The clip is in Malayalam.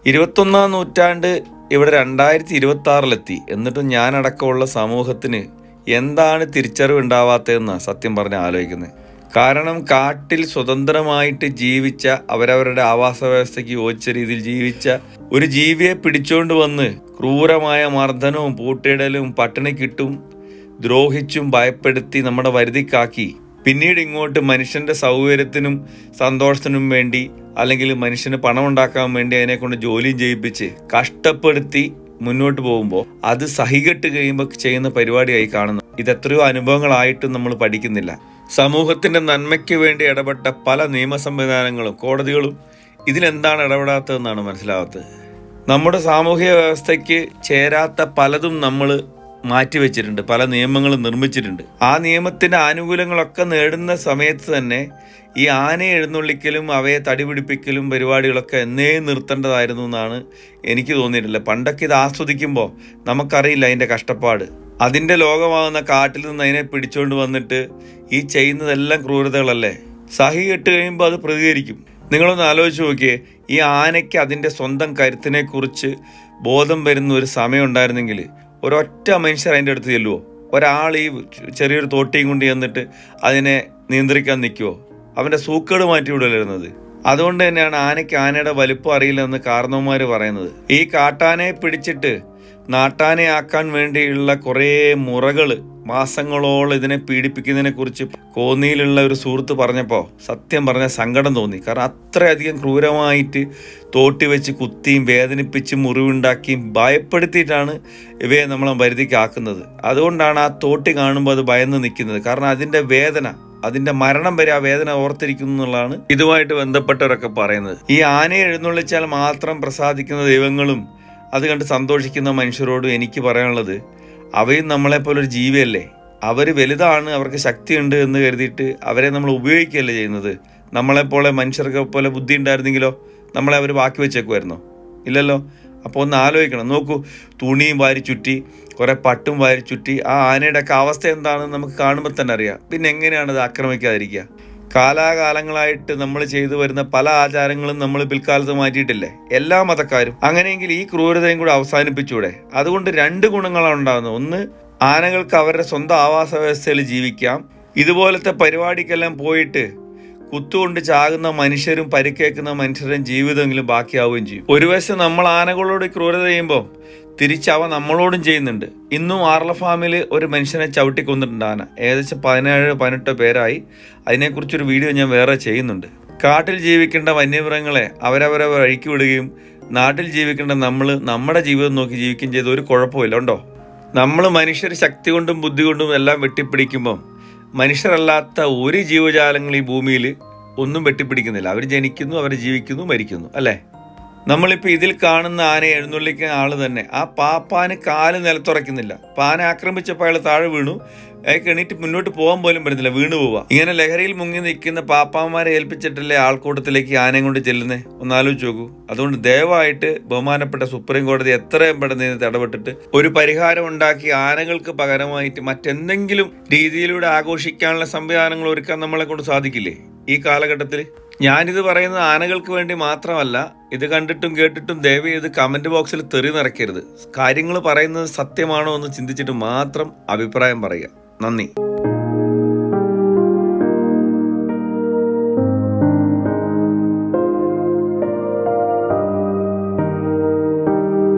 21-ാം നൂറ്റാണ്ട് ഇവിടെ 2026-ലെത്തി. എന്നിട്ടും ഞാനടക്കമുള്ള സമൂഹത്തിന് എന്താണ് തിരിച്ചറിവ് ഉണ്ടാവാത്തതെന്നാണ് സത്യം പറഞ്ഞ് ആലോചിക്കുന്നത്. കാരണം കാട്ടിൽ സ്വതന്ത്രമായിട്ട് ജീവിച്ച, അവരവരുടെ ആവാസ വ്യവസ്ഥയ്ക്ക് യോജിച്ച രീതിയിൽ ജീവിച്ച ഒരു ജീവിയെ പിടിച്ചുകൊണ്ട് വന്ന് ക്രൂരമായ മർദ്ദനവും പൂട്ടിയിടലും പട്ടിണിക്കിട്ടും ദ്രോഹിച്ചും ഭയപ്പെടുത്തി നമ്മുടെ വരുതിക്കാക്കി പിന്നീട് ഇങ്ങോട്ട് മനുഷ്യൻ്റെ സൗകര്യത്തിനും സന്തോഷത്തിനും വേണ്ടി, അല്ലെങ്കിൽ മനുഷ്യന് പണം ഉണ്ടാക്കാൻ വേണ്ടി അതിനെ കൊണ്ട് ജോലിയും ചെയ്യിപ്പിച്ച് കഷ്ടപ്പെടുത്തി മുന്നോട്ട് പോകുമ്പോൾ അത് സഹികെട്ട് കഴിയുമ്പോൾ ചെയ്യുന്ന പരിപാടിയായി കാണുന്നു. ഇതെത്രയോ അനുഭവങ്ങളായിട്ടും നമ്മൾ പഠിക്കുന്നില്ല. സമൂഹത്തിൻ്റെ നന്മയ്ക്ക് വേണ്ടി ഇടപെട്ട പല നിയമ സംവിധാനങ്ങളും കോടതികളും ഇതിലെന്താണ് ഇടപെടാത്തതെന്നാണ് മനസ്സിലാവാത്തത്. നമ്മുടെ സാമൂഹിക വ്യവസ്ഥയ്ക്ക് ചേരാത്ത പലതും നമ്മൾ മാറ്റിവെച്ചിട്ടുണ്ട്, പല നിയമങ്ങളും നിർമ്മിച്ചിട്ടുണ്ട്. ആ നിയമത്തിൻ്റെ ആനുകൂല്യങ്ങളൊക്കെ നേടുന്ന സമയത്ത് തന്നെ ഈ ആനയെ എഴുന്നള്ളിക്കലും അവയെ തടിപിടിപ്പിക്കലും പരിപാടികളൊക്കെ എന്നേ നിർത്തേണ്ടതായിരുന്നു എന്നാണ് എനിക്ക് തോന്നിയിട്ടില്ല. പണ്ടൊക്കെ ഇത് ആസ്വദിക്കുമ്പോൾ നമുക്കറിയില്ല അതിൻ്റെ കഷ്ടപ്പാട്. അതിൻ്റെ ലോകമാകുന്ന കാട്ടിൽ നിന്ന് അതിനെ പിടിച്ചുകൊണ്ട് വന്നിട്ട് ഈ ചെയ്യുന്നതെല്ലാം ക്രൂരതകളല്ലേ. സഹി കെട്ട് കഴിയുമ്പോൾ അത് പ്രതികരിക്കും. നിങ്ങളൊന്ന് ആലോചിച്ച് നോക്കിയേ, ഈ ആനയ്ക്ക് അതിൻ്റെ സ്വന്തം കരുത്തിനെക്കുറിച്ച് ബോധം വരുന്ന ഒരു സമയം ഉണ്ടായിരുന്നെങ്കിൽ ഒരൊറ്റ മനുഷ്യർ അതിൻ്റെ അടുത്ത് ചെല്ലുമോ? ഒരാൾ ഈ ചെറിയൊരു തോട്ടിയും കൊണ്ട് ചെന്നിട്ട് അതിനെ നിയന്ത്രിക്കാൻ നിൽക്കുമോ? അവൻ്റെ സൂക്കേട് മാറ്റി വിടലായിരുന്നത്. അതുകൊണ്ട് തന്നെയാണ് ആനയ്ക്ക് ആനയുടെ വലുപ്പം അറിയില്ലെന്ന് കാരണവന്മാർ പറയുന്നത്. ഈ കാട്ടാനയെ പിടിച്ചിട്ട് നാട്ടാനയാക്കാൻ വേണ്ടിയുള്ള കുറേ മുറകൾ, മാസങ്ങളോളം ഇതിനെ പീഡിപ്പിക്കുന്നതിനെ കുറിച്ച് കോന്നിയിലുള്ള ഒരു സുഹൃത്ത് പറഞ്ഞപ്പോൾ സത്യം പറഞ്ഞ സങ്കടം തോന്നി. കാരണം അത്രയധികം ക്രൂരമായിട്ട് തോട്ടി വെച്ച് കുത്തിയും വേദനിപ്പിച്ചും മുറിവുണ്ടാക്കിയും ഭയപ്പെടുത്തിയിട്ടാണ് ഇവയെ നമ്മളെ വരുതിക്കാക്കുന്നത്. അതുകൊണ്ടാണ് ആ തോട്ടി കാണുമ്പോൾ അത് ഭയന്ന് നിൽക്കുന്നത്. കാരണം അതിൻ്റെ വേദന, അതിൻ്റെ മരണം വരെ ആ വേദന ഓർത്തിരിക്കുന്നു എന്നുള്ളതാണ് ഇതുമായിട്ട് ബന്ധപ്പെട്ടവരൊക്കെ പറയുന്നത്. ഈ ആനയെ എഴുന്നള്ളിച്ചാൽ മാത്രം പ്രസാദിക്കുന്ന ദൈവങ്ങളും അത് കണ്ട് സന്തോഷിക്കുന്ന മനുഷ്യരോടും എനിക്ക് പറയാനുള്ളത്, അവയും നമ്മളെപ്പോലൊരു ജീവിയല്ലേ. അവർ വലുതാണ്, അവർക്ക് ശക്തിയുണ്ട് എന്ന് കരുതിയിട്ട് അവരെ നമ്മൾ ഉപയോഗിക്കുകയല്ലേ ചെയ്യുന്നത്. നമ്മളെപ്പോലെ മനുഷ്യർക്ക് പോലെ ബുദ്ധി ഉണ്ടായിരുന്നെങ്കിലോ നമ്മളെ അവർ ബാക്കി വെച്ചേക്കുമായിരുന്നോ? ഇല്ലല്ലോ. അപ്പോൾ ഒന്ന് ആലോചിക്കണം. നോക്കൂ, തുണിയും വാരി ചുറ്റി, കുറേ പട്ടും വാരി ചുറ്റി, ആ ആനയുടെ ഒക്കെ അവസ്ഥ എന്താണെന്ന് നമുക്ക് കാണുമ്പോൾ തന്നെ അറിയാം. പിന്നെ എങ്ങനെയാണ് അത് ആക്രമിക്കാതിരിക്കുക? കാലാകാലങ്ങളായിട്ട് നമ്മൾ ചെയ്തു വരുന്ന പല ആചാരങ്ങളും നമ്മൾ പിൽക്കാലത്ത് മാറ്റിയിട്ടില്ലേ എല്ലാ മതക്കാരും? അങ്ങനെയെങ്കിൽ ഈ ക്രൂരതയും കൂടെ അവസാനിപ്പിച്ചൂടെ? അതുകൊണ്ട് രണ്ട് ഗുണങ്ങളാണ് ഉണ്ടാകുന്നത്. ഒന്ന്, ആനകൾക്ക് അവരുടെ സ്വന്തം ആവാസ വ്യവസ്ഥയിൽ ജീവിക്കാം. ഇതുപോലത്തെ പരിപാടിക്കെല്ലാം പോയിട്ട് കുത്തുകൊണ്ട് ചാകുന്ന മനുഷ്യരും പരിക്കേക്കുന്ന മനുഷ്യരും ജീവിതമെങ്കിലും ബാക്കിയാവുകയും ചെയ്യും. ഒരു വശം നമ്മൾ ആനകളോട് ക്രൂരത ചെയ്യുമ്പോൾ തിരിച്ചവ നമ്മളോടും ചെയ്യുന്നുണ്ട്. ഇന്നും ആർല ഫാമിൽ ഒരു മനുഷ്യനെ ചവിട്ടിക്കൊന്നിട്ടുണ്ട് ആന. ഏകദേശം 17-18 പേരായി. അതിനെക്കുറിച്ചൊരു വീഡിയോ ഞാൻ വേറെ ചെയ്യുന്നുണ്ട്. കാട്ടിൽ ജീവിക്കേണ്ട വന്യമൃഗങ്ങളെ അവരവരെ വഴിക്ക് വിടുകയും നാട്ടിൽ ജീവിക്കേണ്ട നമ്മൾ നമ്മുടെ ജീവിതം നോക്കി ജീവിക്കുകയും ചെയ്ത ഒരു കുഴപ്പമില്ല ഉണ്ടോ? നമ്മൾ മനുഷ്യർ ശക്തി കൊണ്ടും ബുദ്ധി കൊണ്ടും എല്ലാം വെട്ടിപ്പിടിക്കുമ്പം മനുഷ്യരല്ലാത്ത ഒരു ജീവജാലങ്ങൾ ഈ ഭൂമിയിൽ ഒന്നും വെട്ടിപ്പിടിക്കുന്നില്ല. അവർ ജനിക്കുന്നു, അവർ ജീവിക്കുന്നു, മരിക്കുന്നു, അല്ലേ? നമ്മളിപ്പോൾ ഇതിൽ കാണുന്ന ആനയെ എഴുന്നള്ളിക്കുന്ന ആൾ തന്നെ ആ പാപ്പാന് കാല് നിലത്തുറയ്ക്കുന്നില്ല. പാന ആക്രമിച്ചപ്പോൾ അയാൾ താഴെ വീണു. അയാൾക്ക് എണീറ്റ് മുന്നോട്ട് പോകാൻ പോലും പറ്റുന്നില്ല, വീണു പോവുക. ഇങ്ങനെ ലഹരിയിൽ മുങ്ങി നിൽക്കുന്ന പാപ്പാന്മാരെ ഏൽപ്പിച്ചിട്ടല്ലേ ആൾക്കൂട്ടത്തിലേക്ക് ആനയും കൊണ്ട് ചെല്ലുന്നേ? ഒന്ന് ആലോചിച്ച് നോക്കൂ. അതുകൊണ്ട് ദയവായിട്ട് ബഹുമാനപ്പെട്ട സുപ്രീം കോടതി എത്രയും പെട്ടെന്ന് ഇതിന് ഇടപെട്ടിട്ട് ഒരു പരിഹാരം ഉണ്ടാക്കി ആനകൾക്ക് പകരമായിട്ട് മറ്റെന്തെങ്കിലും രീതിയിലൂടെ ആഘോഷിക്കാനുള്ള സംവിധാനങ്ങൾ ഒരുക്കാൻ നമ്മളെ കൊണ്ട് സാധിക്കില്ലേ ഈ കാലഘട്ടത്തിൽ? ഞാനിത് പറയുന്നത് ആനകൾക്ക് വേണ്ടി മാത്രമല്ല. ഇത് കണ്ടിട്ടും കേട്ടിട്ടും ദയവ് ചെയ്ത് കമൻറ്റ് ബോക്സിൽ തെറി നിറയ്ക്കരുത്. കാര്യങ്ങൾ പറയുന്നത് സത്യമാണോ എന്ന് ചിന്തിച്ചിട്ട് മാത്രം അഭിപ്രായം പറയുക. നന്ദി.